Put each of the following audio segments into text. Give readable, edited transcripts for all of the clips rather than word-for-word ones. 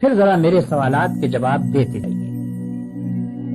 پھر ذرا میرے سوالات کے جواب دیتے رہیے۔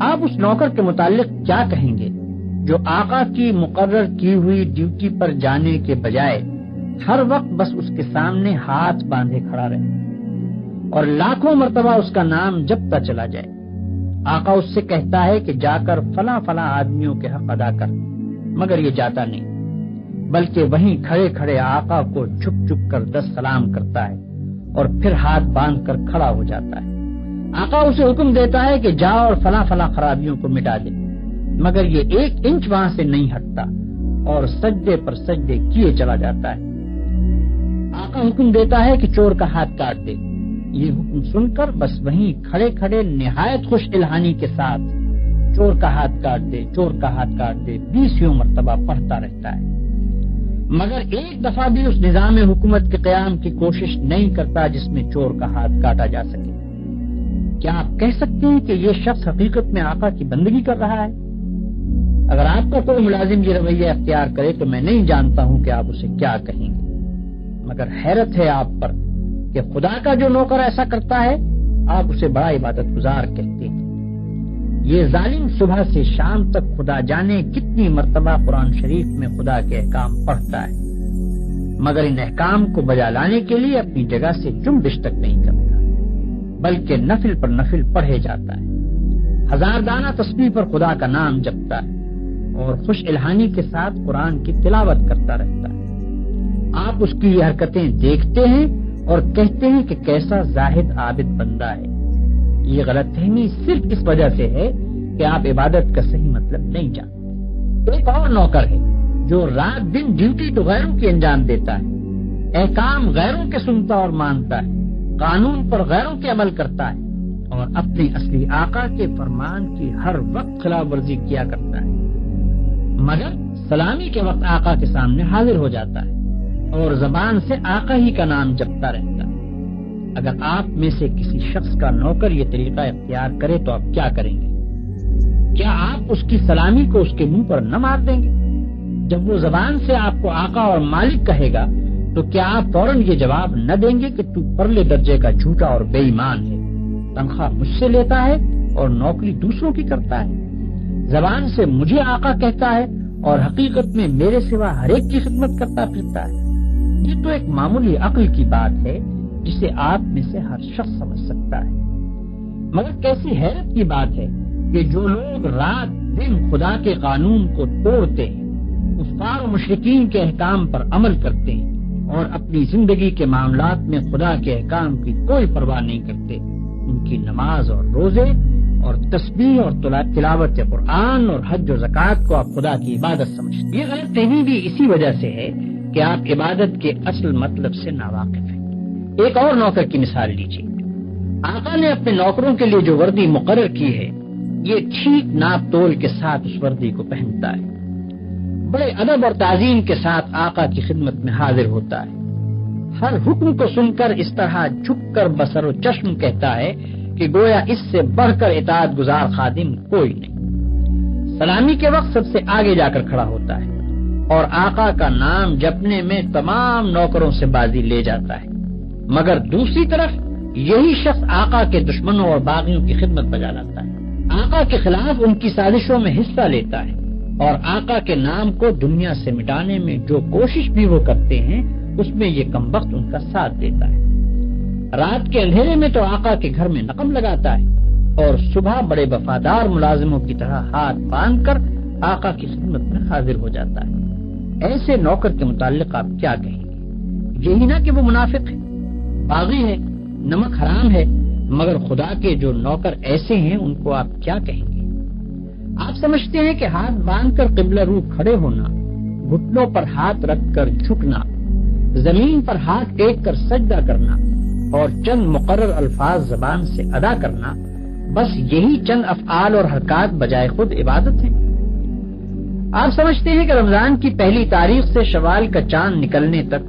آپ اس نوکر کے متعلق کیا کہیں گے جو آقا کی مقرر کی ہوئی ڈیوٹی پر جانے کے بجائے ہر وقت بس اس کے سامنے ہاتھ باندھے کھڑا رہے اور لاکھوں مرتبہ اس کا نام جپتا چلا جائے؟ آقا اس سے کہتا ہے کہ جا کر فلاں فلاں آدمیوں کے حق ادا کر، مگر یہ جاتا نہیں، بلکہ وہیں کھڑے کھڑے آقا کو جھک جھک کر 10 سلام کرتا ہے اور پھر ہاتھ باندھ کر کھڑا ہو جاتا ہے۔ آقا اسے حکم دیتا ہے کہ جا اور فلاں فلاں خرابیوں کو مٹا دے، مگر یہ 1 انچ وہاں سے نہیں ہٹتا اور سجدے پر سجدے کیے چلا جاتا ہے۔ آقا حکم دیتا ہے کہ چور کا ہاتھ کاٹ دے، یہ حکم سن کر بس وہیں کھڑے کھڑے نہایت خوش الہانی کے ساتھ چور کا ہاتھ کاٹ دے، چور کا ہاتھ کاٹ دے 20 مرتبہ پڑھتا رہتا ہے، مگر ایک دفعہ بھی اس نظام حکومت کے قیام کی کوشش نہیں کرتا جس میں چور کا ہاتھ کاٹا جا سکے۔ کیا آپ کہہ سکتے ہیں کہ یہ شخص حقیقت میں آقا کی بندگی کر رہا ہے؟ اگر آپ کا کوئی ملازم یہ رویہ اختیار کرے تو میں نہیں جانتا ہوں کہ آپ اسے کیا کہیں گے، مگر حیرت ہے آپ پر کہ خدا کا جو نوکر ایسا کرتا ہے آپ اسے بڑا عبادت گزار کہتے ہیں۔ یہ ظالم صبح سے شام تک خدا جانے کتنی مرتبہ قرآن شریف میں خدا کے احکام پڑھتا ہے، مگر ان احکام کو بجا لانے کے لیے اپنی جگہ سے جنبش تک نہیں کرتا، بلکہ نفل پر نفل پڑھے جاتا ہے، 1000 دانہ تسبیح پر خدا کا نام جپتا ہے اور خوش الہانی کے ساتھ قرآن کی تلاوت کرتا رہتا ہے۔ آپ اس کی یہ حرکتیں دیکھتے ہیں اور کہتے ہیں کہ کیسا زاہد عابد بندہ ہے۔ یہ غلط فہمی صرف اس وجہ سے ہے کہ آپ عبادت کا صحیح مطلب نہیں جانتے۔ ایک اور نوکر ہے جو رات دن ڈیوٹی تو غیروں کی انجام دیتا ہے، احکام غیروں کے سنتا اور مانتا ہے، قانون پر غیروں کے عمل کرتا ہے اور اپنے اصلی آقا کے فرمان کی ہر وقت خلاف ورزی کیا کرتا ہے، مگر سلامی کے وقت آقا کے سامنے حاضر ہو جاتا ہے اور زبان سے آقا ہی کا نام جپتا رہتا ہے۔ اگر آپ میں سے کسی شخص کا نوکر یہ طریقہ اختیار کرے تو آپ کیا کریں گے؟ کیا آپ اس کی سلامی کو اس کے منہ پر نہ مار دیں گے؟ جب وہ زبان سے آپ کو آقا اور مالک کہے گا تو کیا آپ فوراً یہ جواب نہ دیں گے کہ تو پرلے درجے کا جھوٹا اور بے ایمان ہے، تنخواہ مجھ سے لیتا ہے اور نوکری دوسروں کی کرتا ہے، زبان سے مجھے آقا کہتا ہے اور حقیقت میں میرے سوا ہر ایک کی خدمت کرتا پھرتا ہے؟ یہ تو ایک معمولی عقل کی بات ہے جسے آپ میں سے ہر شخص سمجھ سکتا ہے، مگر کیسی حیرت کی بات ہے کہ جو لوگ رات دن خدا کے قانون کو توڑتے ہیں، کفار و مشرکین کے احکام پر عمل کرتے ہیں اور اپنی زندگی کے معاملات میں خدا کے احکام کی کوئی پرواہ نہیں کرتے، ان کی نماز اور روزے اور تسبیح اور تلاوت قرآن اور حج و زکوٰۃ کو آپ خدا کی عبادت سمجھتے ہیں۔ یہ غلط فہمی بھی اسی وجہ سے ہے کہ آپ عبادت کے اصل مطلب سے ناواقف ہیں۔ ایک اور نوکر کی مثال لیجیے۔ آقا نے اپنے نوکروں کے لیے جو وردی مقرر کی ہے، یہ ٹھیک ناپ تول کے ساتھ اس وردی کو پہنتا ہے، بڑے ادب اور تعظیم کے ساتھ آقا کی خدمت میں حاضر ہوتا ہے، ہر حکم کو سن کر اس طرح جھک کر بصر و چشم کہتا ہے کہ گویا اس سے بڑھ کر اطاعت گزار خادم کوئی نہیں۔ سلامی کے وقت سب سے آگے جا کر کھڑا ہوتا ہے اور آقا کا نام جپنے میں تمام نوکروں سے بازی لے جاتا ہے، مگر دوسری طرف یہی شخص آقا کے دشمنوں اور باغیوں کی خدمت بجا لاتا ہے، آقا کے خلاف ان کی سازشوں میں حصہ لیتا ہے اور آقا کے نام کو دنیا سے مٹانے میں جو کوشش بھی وہ کرتے ہیں اس میں یہ کمبخت ان کا ساتھ دیتا ہے۔ رات کے اندھیرے میں تو آقا کے گھر میں نقم لگاتا ہے اور صبح بڑے وفادار ملازموں کی طرح ہاتھ باندھ کر آقا کی خدمت میں حاضر ہو جاتا ہے۔ ایسے نوکر کے متعلق آپ کیا کہیں گے؟ یہی نہ کہ وہ منافق ہے، باغی ہے، نمک حرام ہے، مگر خدا کے جو نوکر ایسے ہیں ان کو آپ کیا کہیں گے؟ آپ سمجھتے ہیں کہ ہاتھ باندھ کر قبلہ رو کھڑے ہونا، گھٹنوں پر ہاتھ رکھ کر جھکنا، زمین پر ہاتھ ٹیک کر سجدہ کرنا اور چند مقرر الفاظ زبان سے ادا کرنا، بس یہی چند افعال اور حرکات بجائے خود عبادت ہے؟ آپ سمجھتے ہیں کہ رمضان کی پہلی تاریخ سے شوال کا چاند نکلنے تک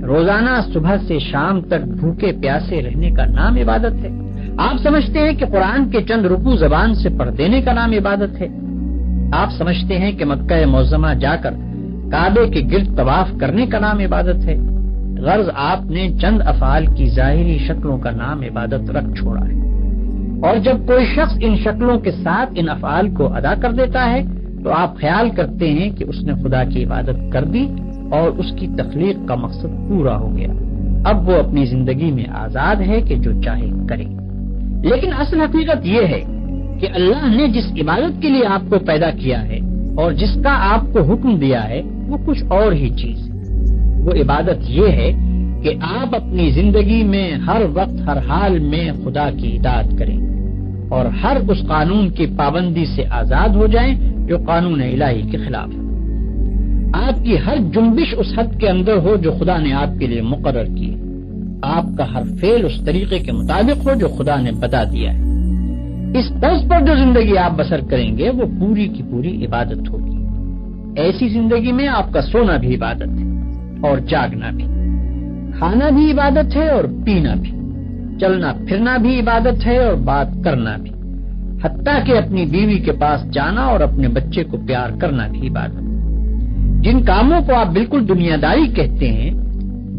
روزانہ صبح سے شام تک بھوکے پیاسے رہنے کا نام عبادت ہے؟ آپ سمجھتے ہیں کہ قرآن کے چند رکوع زبان سے پڑھ دینے کا نام عبادت ہے؟ آپ سمجھتے ہیں کہ مکہ معظمہ جا کر کعبے کے گرد طواف کرنے کا نام عبادت ہے؟ غرض آپ نے چند افعال کی ظاہری شکلوں کا نام عبادت رکھ چھوڑا ہے، اور جب کوئی شخص ان شکلوں کے ساتھ ان افعال کو ادا کر دیتا ہے تو آپ خیال کرتے ہیں کہ اس نے خدا کی عبادت کر دی اور اس کی تخلیق کا مقصد پورا ہو گیا، اب وہ اپنی زندگی میں آزاد ہے کہ جو چاہے کرے۔ لیکن اصل حقیقت یہ ہے کہ اللہ نے جس عبادت کے لیے آپ کو پیدا کیا ہے اور جس کا آپ کو حکم دیا ہے وہ کچھ اور ہی چیز ہے۔ وہ عبادت یہ ہے کہ آپ اپنی زندگی میں ہر وقت ہر حال میں خدا کی اطاعت کریں اور ہر اس قانون کی پابندی سے آزاد ہو جائیں جو قانون الہی کے خلاف ہے۔ آپ کی ہر جنبش اس حد کے اندر ہو جو خدا نے آپ کے لیے مقرر کی ہے، آپ کا ہر فعل اس طریقے کے مطابق ہو جو خدا نے بتا دیا ہے۔ اس طرز پر جو زندگی آپ بسر کریں گے وہ پوری کی پوری عبادت ہوگی۔ ایسی زندگی میں آپ کا سونا بھی عبادت ہے اور جاگنا بھی، کھانا بھی عبادت ہے اور پینا بھی، چلنا پھرنا بھی عبادت ہے اور بات کرنا بھی، حتیٰ کہ اپنی بیوی کے پاس جانا اور اپنے بچے کو پیار کرنا بھی عبادت ہے۔ جن کاموں کو آپ بالکل دنیا داری کہتے ہیں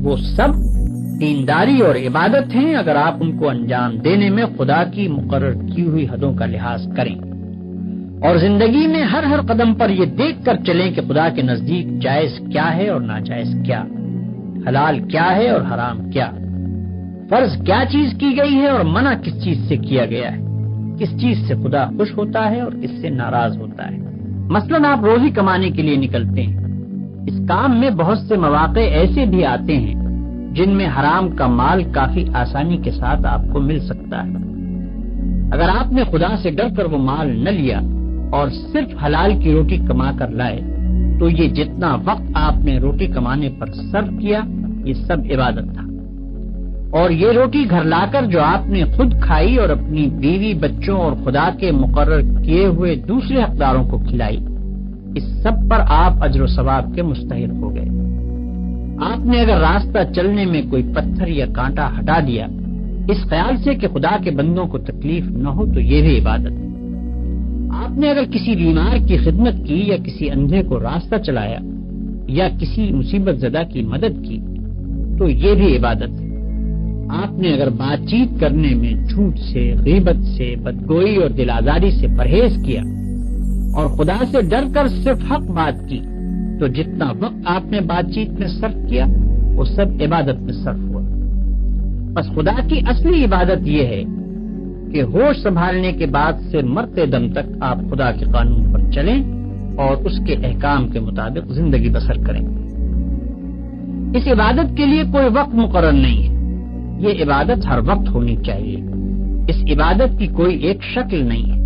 وہ سب دینداری اور عبادت ہیں اگر آپ ان کو انجام دینے میں خدا کی مقرر کی ہوئی حدوں کا لحاظ کریں اور زندگی میں ہر قدم پر یہ دیکھ کر چلیں کہ خدا کے نزدیک جائز کیا ہے اور ناجائز کیا، حلال کیا ہے اور حرام کیا، فرض کیا چیز کی گئی ہے اور منع کس چیز سے کیا گیا ہے، کس چیز سے خدا خوش ہوتا ہے اور کس سے ناراض ہوتا ہے۔ مثلاً آپ روزی کمانے کے لیے نکلتے ہیں، اس کام میں بہت سے مواقع ایسے بھی آتے ہیں جن میں حرام کا مال کافی آسانی کے ساتھ آپ کو مل سکتا ہے۔ اگر آپ نے خدا سے ڈر کر وہ مال نہ لیا اور صرف حلال کی روٹی کما کر لائے تو یہ جتنا وقت آپ نے روٹی کمانے پر صرف کیا یہ سب عبادت تھا، اور یہ روٹی گھر لا کر جو آپ نے خود کھائی اور اپنی بیوی بچوں اور خدا کے مقرر کیے ہوئے دوسرے حقداروں کو کھلائی، اس سب پر آپ اجر و ثواب کے مستحق ہو گئے۔ آپ نے اگر راستہ چلنے میں کوئی پتھر یا کانٹا ہٹا دیا اس خیال سے کہ خدا کے بندوں کو تکلیف نہ ہو تو یہ بھی عبادت ہے۔ آپ نے اگر کسی بیمار کی خدمت کی یا کسی اندھے کو راستہ چلایا یا کسی مصیبت زدہ کی مدد کی تو یہ بھی عبادت ہے۔ آپ نے اگر بات چیت کرنے میں جھوٹ سے، غیبت سے، بدگوئی اور دل آزاری سے پرہیز کیا اور خدا سے ڈر کر صرف حق بات کی تو جتنا وقت آپ نے بات چیت میں صرف کیا وہ سب عبادت میں صرف ہوا۔ بس خدا کی اصلی عبادت یہ ہے کہ ہوش سنبھالنے کے بعد سے مرتے دم تک آپ خدا کے قانون پر چلیں اور اس کے احکام کے مطابق زندگی بسر کریں۔ اس عبادت کے لیے کوئی وقت مقرر نہیں ہے، یہ عبادت ہر وقت ہونی چاہیے۔ اس عبادت کی کوئی ایک شکل نہیں ہے،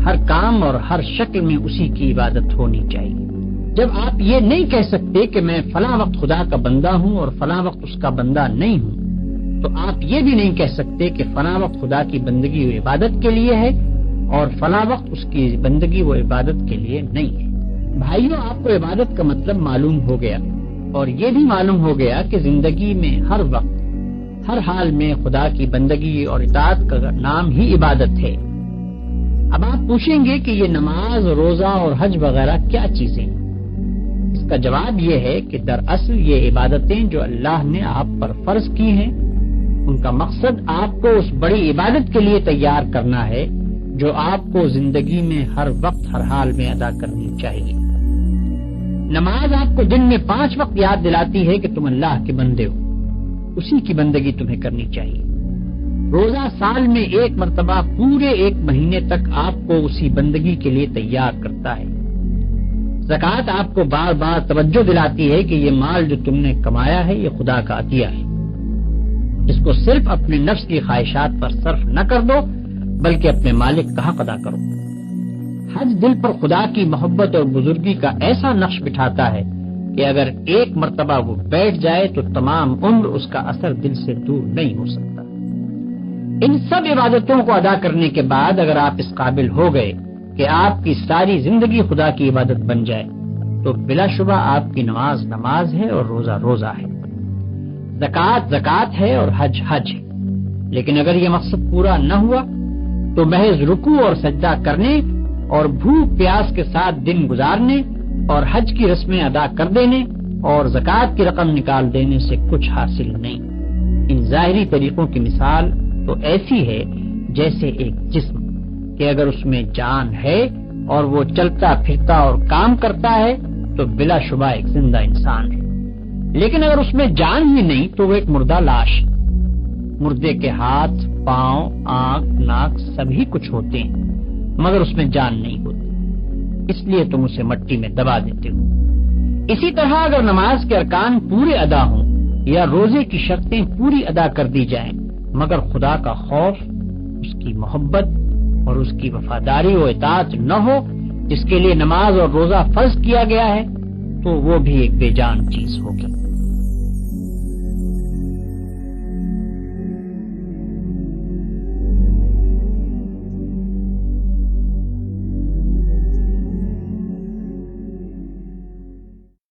ہر کام اور ہر شکل میں اسی کی عبادت ہونی چاہیے۔ جب آپ یہ نہیں کہہ سکتے کہ میں فلاں وقت خدا کا بندہ ہوں اور فلاں وقت اس کا بندہ نہیں ہوں تو آپ یہ بھی نہیں کہہ سکتے کہ فلاں وقت خدا کی بندگی و عبادت کے لیے ہے اور فلاں وقت اس کی بندگی و عبادت کے لیے نہیں ہے۔ بھائیوں، آپ کو عبادت کا مطلب معلوم ہو گیا اور یہ بھی معلوم ہو گیا کہ زندگی میں ہر وقت ہر حال میں خدا کی بندگی اور اطاعت کا نام ہی عبادت ہے۔ اب آپ پوچھیں گے کہ یہ نماز، روزہ اور حج وغیرہ کیا چیزیں ہیں؟ اس کا جواب یہ ہے کہ دراصل یہ عبادتیں جو اللہ نے آپ پر فرض کی ہیں ان کا مقصد آپ کو اس بڑی عبادت کے لیے تیار کرنا ہے جو آپ کو زندگی میں ہر وقت ہر حال میں ادا کرنی چاہیے۔ نماز آپ کو دن میں 5 وقت یاد دلاتی ہے کہ تم اللہ کے بندے ہو، اسی کی بندگی تمہیں کرنی چاہیے۔ روزہ سال میں 1 مرتبہ پورے 1 مہینے تک آپ کو اسی بندگی کے لیے تیار کرتا ہے۔ زکوٰۃ آپ کو بار بار توجہ دلاتی ہے کہ یہ مال جو تم نے کمایا ہے یہ خدا کا عطیہ ہے، اس کو صرف اپنے نفس کی خواہشات پر صرف نہ کر دو بلکہ اپنے مالک کا حق ادا کرو۔ حج دل پر خدا کی محبت اور بزرگی کا ایسا نقش بٹھاتا ہے کہ اگر 1 مرتبہ وہ بیٹھ جائے تو تمام عمر اس کا اثر دل سے دور نہیں ہو سکتا۔ ان سب عبادتوں کو ادا کرنے کے بعد اگر آپ اس قابل ہو گئے کہ آپ کی ساری زندگی خدا کی عبادت بن جائے تو بلا شبہ آپ کی نماز نماز ہے اور روزہ روزہ ہے، زکوٰۃ زکوٰۃ ہے اور حج حج ہے۔ لیکن اگر یہ مقصد پورا نہ ہوا تو محض رکوع اور سجدہ کرنے اور بھوک پیاس کے ساتھ دن گزارنے اور حج کی رسمیں ادا کر دینے اور زکوٰۃ کی رقم نکال دینے سے کچھ حاصل نہیں۔ ان ظاہری طریقوں کی مثال تو ایسی ہے جیسے ایک جسم کہ اگر اس میں جان ہے اور وہ چلتا پھرتا اور کام کرتا ہے تو بلا شبہ ایک زندہ انسان ہے، لیکن اگر اس میں جان ہی نہیں تو وہ ایک مردہ لاش ہے۔ مردے کے ہاتھ، پاؤں، آنکھ، ناک سبھی کچھ ہوتے ہیں مگر اس میں جان نہیں ہوتی، اس لیے تم اسے مٹی میں دبا دیتے ہو۔ اسی طرح اگر نماز کے ارکان پورے ادا ہوں یا روزے کی شرطیں پوری ادا کر دی جائیں مگر خدا کا خوف، اس کی محبت اور اس کی وفاداری و اطاعت نہ ہو جس کے لیے نماز اور روزہ فرض کیا گیا ہے، تو وہ بھی ایک بے جان چیز ہوگی۔